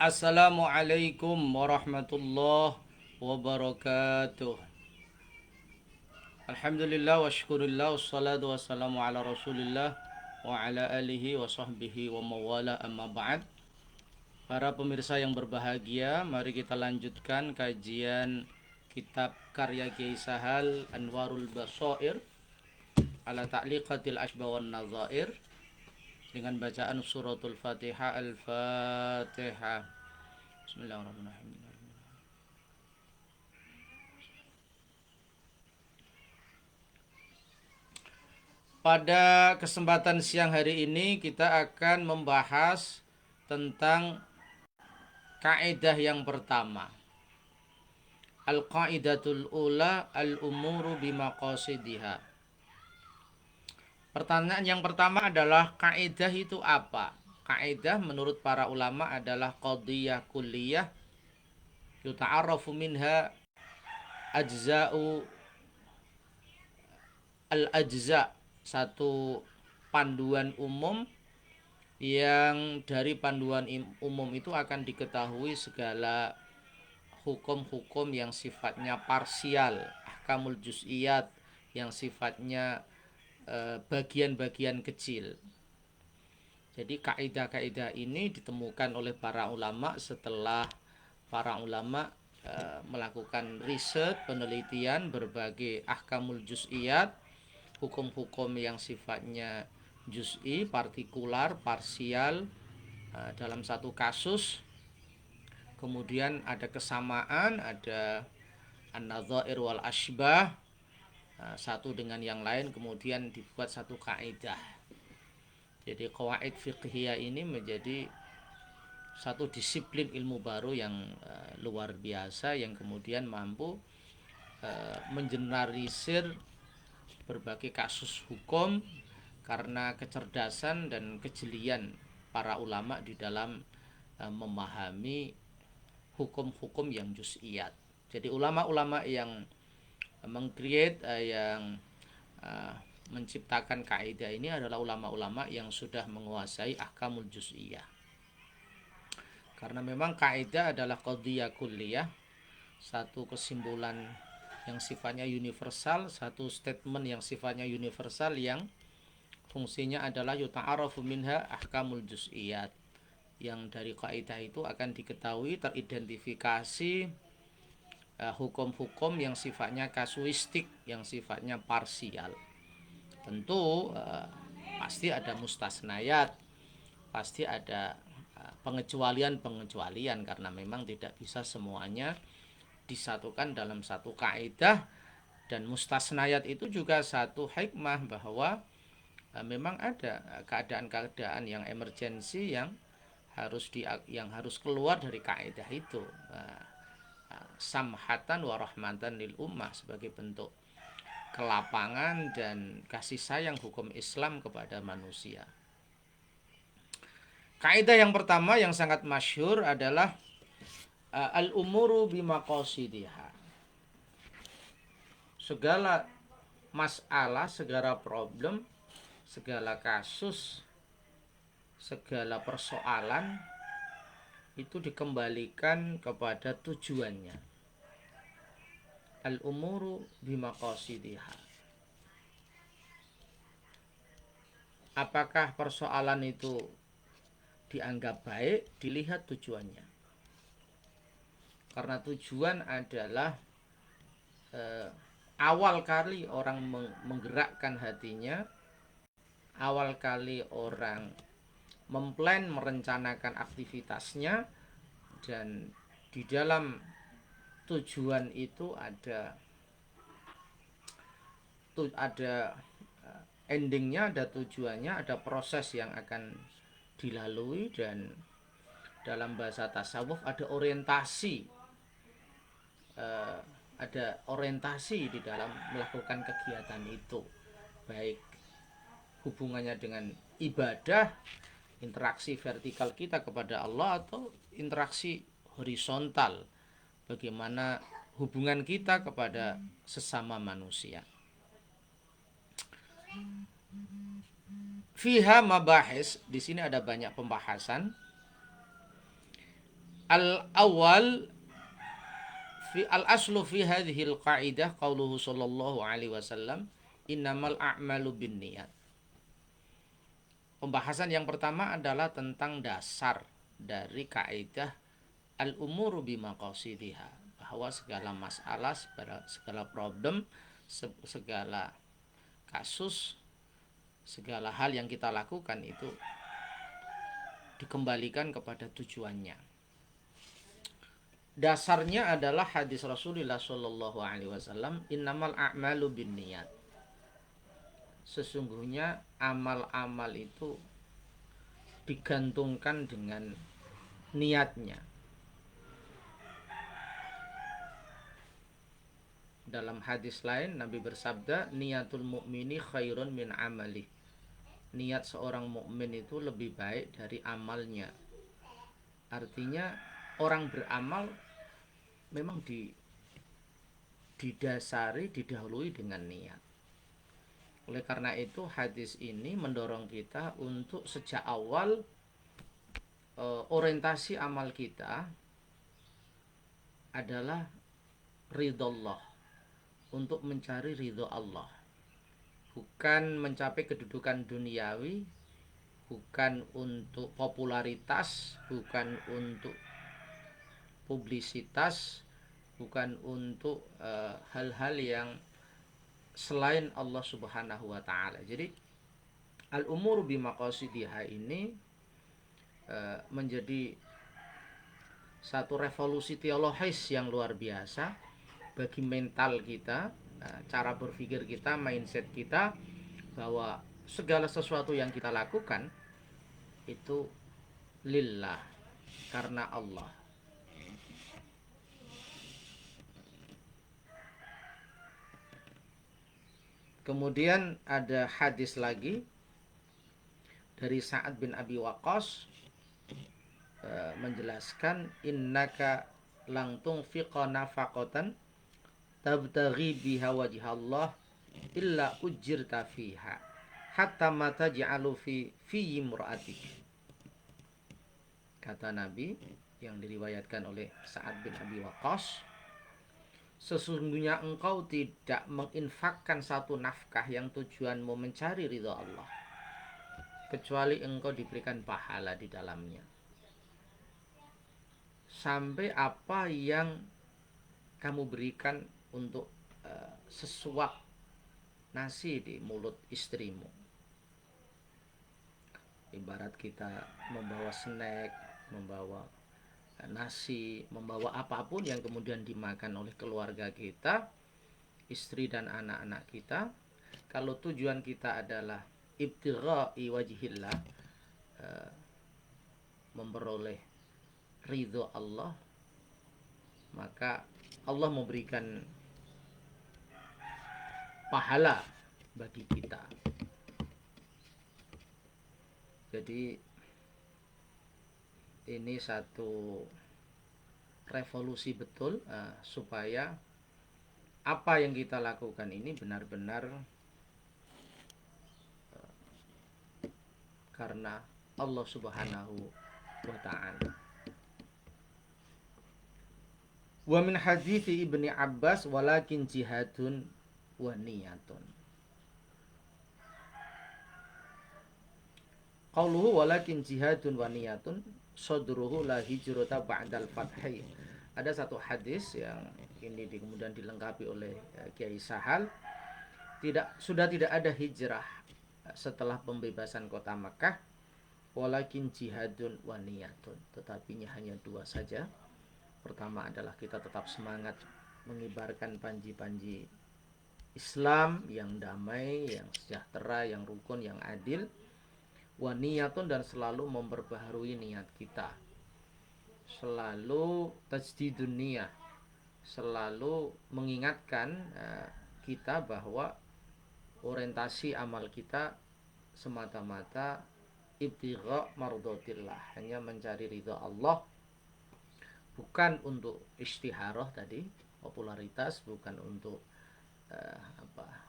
Assalamualaikum warahmatullahi wabarakatuh. Alhamdulillah wa syukurillah wassalatu wassalamu ala rasulillah wa ala alihi wa sahbihi wa mawala amma ba'd. Para pemirsa yang berbahagia, mari kita lanjutkan kajian kitab karya Kiai Sahal Anwarul Basair ala ta'liqatil ashba wan nazair dengan bacaan suratul Fatihah. Al-Fatihah. Bismillahirrahmanirrahim. Pada kesempatan siang hari ini kita akan membahas tentang kaidah yang pertama. Al-qaidatul ula al-umuru bimaqasidiha. Pertanyaan yang pertama adalah kaidah itu apa? Kaidah menurut para ulama adalah qadiyah kulliyah yuta'arrafu minha ajza'u al-ajza', satu panduan umum yang dari panduan umum itu akan diketahui segala hukum-hukum yang sifatnya parsial, ahkamul juz'iyat yang sifatnya bagian-bagian kecil. Jadi kaidah-kaidah ini ditemukan oleh para ulama setelah para ulama melakukan riset, penelitian berbagai ahkamul juz'iyat, hukum-hukum yang sifatnya juz'i, partikular, parsial dalam satu kasus. Kemudian ada kesamaan, ada an-nadzair wal ashbah, satu dengan yang lain, kemudian dibuat satu kaidah. Jadi qawaid fiqhiyah ini menjadi satu disiplin ilmu baru yang luar biasa, yang kemudian mampu mengeneralisir berbagai kasus hukum karena kecerdasan dan kejelian para ulama di dalam memahami hukum-hukum yang juz'iyat. Jadi ulama-ulama yang mengcreate yang menciptakan kaidah ini adalah ulama-ulama yang sudah menguasai ahkamul juz'iyah. Karena memang kaidah adalah qadiyah kulliyah, satu kesimpulan yang sifatnya universal, satu statement yang sifatnya universal yang fungsinya adalah yuta'arafu minha ahkamul juz'iyat, yang dari kaidah itu akan diketahui teridentifikasi hukum-hukum yang sifatnya kasuistik, yang sifatnya parsial. Tentu pasti ada mustasnayat, pasti ada pengecualian-pengecualian, karena memang tidak bisa semuanya disatukan dalam satu kaidah. Dan mustasnayat itu juga satu hikmah bahwa memang ada keadaan-keadaan yang emergensi yang harus keluar dari kaidah itu, samhatan wa rahmatan lil ummah, sebagai bentuk kelapangan dan kasih sayang hukum Islam kepada manusia. Kaidah yang pertama yang sangat masyhur adalah al-umuru bimaqasidiha. Segala masalah, segala problem, segala kasus, segala persoalan itu dikembalikan kepada tujuannya. Al-umuru bimaqasidiha. Apakah persoalan itu dianggap baik, dilihat tujuannya. Karena tujuan adalah awal kali orang menggerakkan hatinya, awal kali orang memplan, merencanakan aktivitasnya, dan di dalam tujuan itu ada endingnya, ada tujuannya, ada proses yang akan dilalui, dan dalam bahasa tasawuf ada orientasi, di dalam melakukan kegiatan itu, baik hubungannya dengan ibadah, interaksi vertikal kita kepada Allah, atau interaksi horizontal, bagaimana hubungan kita kepada sesama manusia. Fiha mabahis, di sini ada banyak pembahasan. Al-awwal fi al-aslu fi hadhihi al-qa'idah qauluhu sallallahu alaihi wasallam innamal a'malu binniyat. Pembahasan yang pertama adalah tentang dasar dari kaidah al-umuru bimaqasidiha, bahwa segala masalah, segala problem, segala kasus, segala hal yang kita lakukan itu dikembalikan kepada tujuannya. Dasarnya adalah hadis Rasulullah Shallallahu Alaihi Wasallam, innamal a'malu binniyat. Sesungguhnya amal-amal itu digantungkan dengan niatnya. Dalam hadis lain Nabi bersabda, niatul mu'mini khairun min amali. Niat seorang mukmin itu lebih baik dari amalnya. Artinya orang beramal memang didahului dengan niat. Oleh karena itu hadis ini mendorong kita untuk sejak awal orientasi amal kita adalah ridho Allah, untuk mencari ridho Allah, bukan mencapai kedudukan duniawi, bukan untuk popularitas, bukan untuk publisitas, bukan untuk hal-hal yang selain Allah Subhanahu wa taala. Jadi al-umur bimaqasidiha ini menjadi satu revolusi teologis yang luar biasa bagi mental kita, cara berpikir kita, mindset kita, bahwa segala sesuatu yang kita lakukan itu lillah, karena Allah. Kemudian ada hadis lagi dari Sa'ad bin Abi Waqqas menjelaskan, innaka lang tunfiqa nafaqatan tabtaghi biha wajhallah illa ujirta fiha hatta ma taj'alu fi imra'atik. Kata Nabi yang diriwayatkan oleh Sa'ad bin Abi Waqqas, sesungguhnya engkau tidak menginfakkan satu nafkah yang tujuanmu mencari ridha Allah, kecuali engkau diberikan pahala di dalamnya, sampai apa yang kamu berikan untuk sesuap nasi di mulut istrimu. Ibarat kita membawa snack, membawa nasi, membawa apapun yang kemudian dimakan oleh keluarga kita, istri dan anak-anak kita. Kalau tujuan kita adalah ibtigha'i wajhillah, memperoleh ridho Allah, maka Allah memberikan pahala bagi kita. Jadi ini satu revolusi betul, supaya apa yang kita lakukan ini benar-benar karena Allah Subhanahu wa ta'ala. Wa min hadithi Ibni Abbas, walakin jihadun wa niyatun. Qauluhu walakin jihadun wa niyatun sadruhu la hijrata ba'dal fathi. Ada satu hadis yang ini kemudian dilengkapi oleh Kiai Sahal, sudah tidak ada hijrah setelah pembebasan kota Makkah, walakin jihadun wa niyatun, tetapi hanya dua saja. Pertama adalah kita tetap semangat mengibarkan panji-panji Islam yang damai, yang sejahtera, yang rukun, yang adil. Wa niyatun, dan selalu memperbaharui niat kita, selalu tajdidun niyah, selalu mengingatkan kita bahwa orientasi amal kita semata-mata ibtigha mardotillah, hanya mencari ridha Allah, bukan untuk istiharah tadi, popularitas, bukan untuk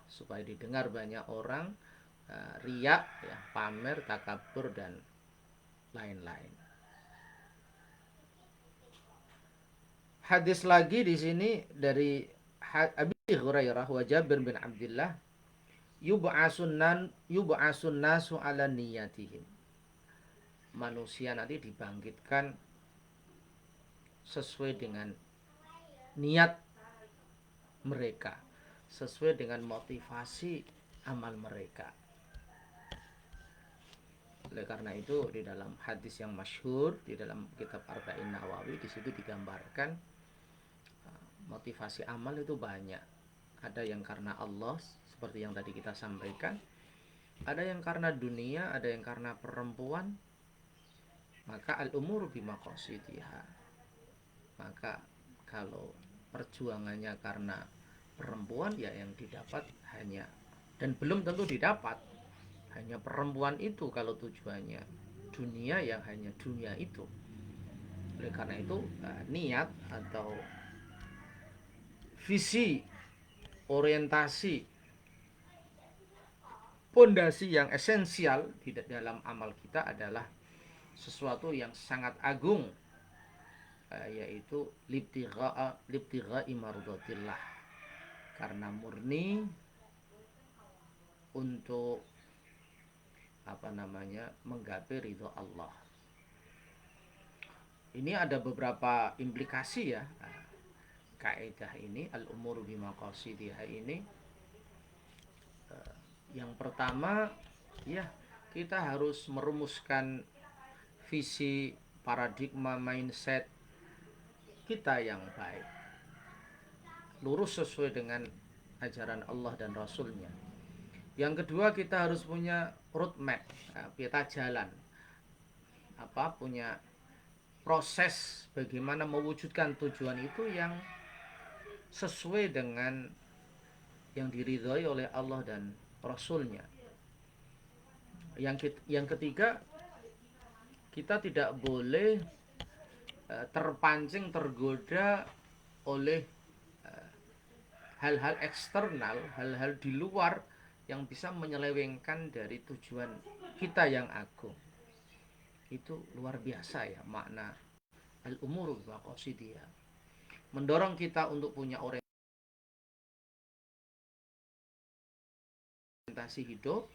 supaya didengar banyak orang, riya, ya, pamer, takabur, dan lain-lain. Hadis lagi di sini dari Abi Hurairah wa Jabir bin Abdullah, yub'asun nasu ala niyatihim. Manusia nanti dibangkitkan sesuai dengan niat mereka, sesuai dengan motivasi amal mereka. Oleh karena itu di dalam hadis yang masyhur di dalam kitab Arba'in Nawawi, di situ digambarkan motivasi amal itu banyak. Ada yang karena Allah seperti yang tadi kita sampaikan, ada yang karena dunia, ada yang karena perempuan. Maka al-umuru bimaqasidiha. Maka kalau perjuangannya karena perempuan, ya yang didapat hanya, dan belum tentu didapat, hanya perempuan itu. Kalau tujuannya dunia, yang hanya dunia itu. Oleh karena itu niat atau visi, orientasi, pondasi yang esensial di dalam amal kita adalah sesuatu yang sangat agung, yaitu libtigha'i mardatillah, karena murni untuk menggapai ridho Allah. Ini ada beberapa implikasi ya. Kaidah ini al-umur bimaqasidiha ini, yang pertama ya, kita harus merumuskan visi, paradigma, mindset kita yang baik, lurus sesuai dengan ajaran Allah dan Rasulnya. Yang kedua, kita harus punya roadmap, peta jalan, punya proses bagaimana mewujudkan tujuan itu yang sesuai dengan yang diridhoi oleh Allah dan Rasulnya. Yang ketiga, kita tidak boleh terpancing, tergoda oleh hal-hal eksternal, hal-hal di luar yang bisa menyelewengkan dari tujuan kita yang agung. Itu luar biasa ya makna al-umuru bimaqasidiyah. Mendorong kita untuk punya orientasi hidup